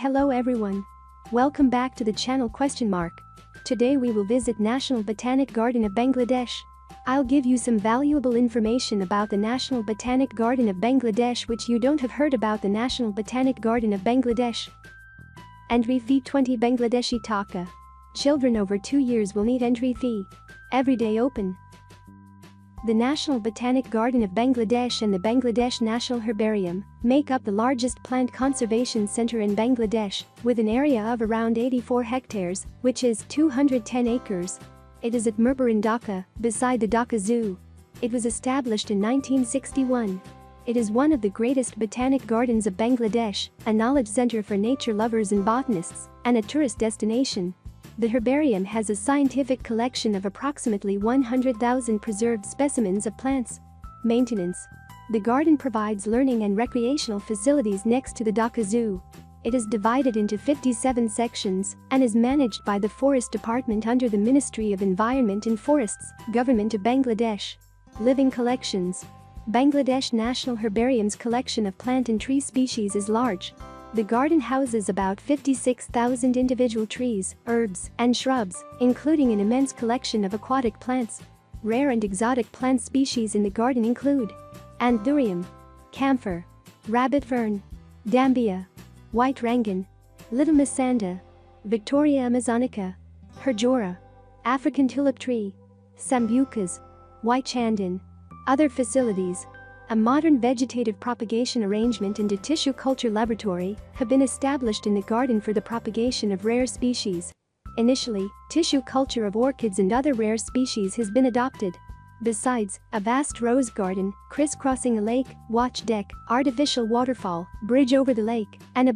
Hello everyone. Welcome back to the channel ? Today we will visit National Botanic Garden of Bangladesh. I'll give you some valuable information about the National Botanic Garden of Bangladesh which you don't have heard about the National Botanic Garden of Bangladesh. Entry fee 20 Bangladeshi Taka. Children over 2 years will need entry fee. Every day open. The National Botanic Garden of Bangladesh and the Bangladesh National Herbarium make up the largest plant conservation center in Bangladesh, with an area of around 84 hectares, which is 210 acres. It is at Mirpur in Dhaka, beside the Dhaka Zoo. It was established in 1961. It is one of the greatest botanic gardens of Bangladesh, a knowledge center for nature lovers and botanists, and a tourist destination. The herbarium has a scientific collection of approximately 100,000 preserved specimens of plants. Maintenance. The garden provides learning and recreational facilities next to the Dhaka Zoo. It is divided into 57 sections and is managed by the Forest Department under the Ministry of Environment and Forests, Government of Bangladesh. Living collections. Bangladesh National Herbarium's collection of plant and tree species is large. The garden houses about 56,000 individual trees, herbs, and shrubs, including an immense collection of aquatic plants. Rare and exotic plant species in the garden include anthurium, camphor, rabbit fern, dambia, white rangan, little misanda, Victoria amazonica, herjora, African tulip tree, sambucas, white chandan. Other facilities. A modern vegetative propagation arrangement and a tissue culture laboratory have been established in the garden for the propagation of rare species. Initially, tissue culture of orchids and other rare species has been adopted. Besides, a vast rose garden, crisscrossing a lake, watch deck, artificial waterfall, bridge over the lake, and a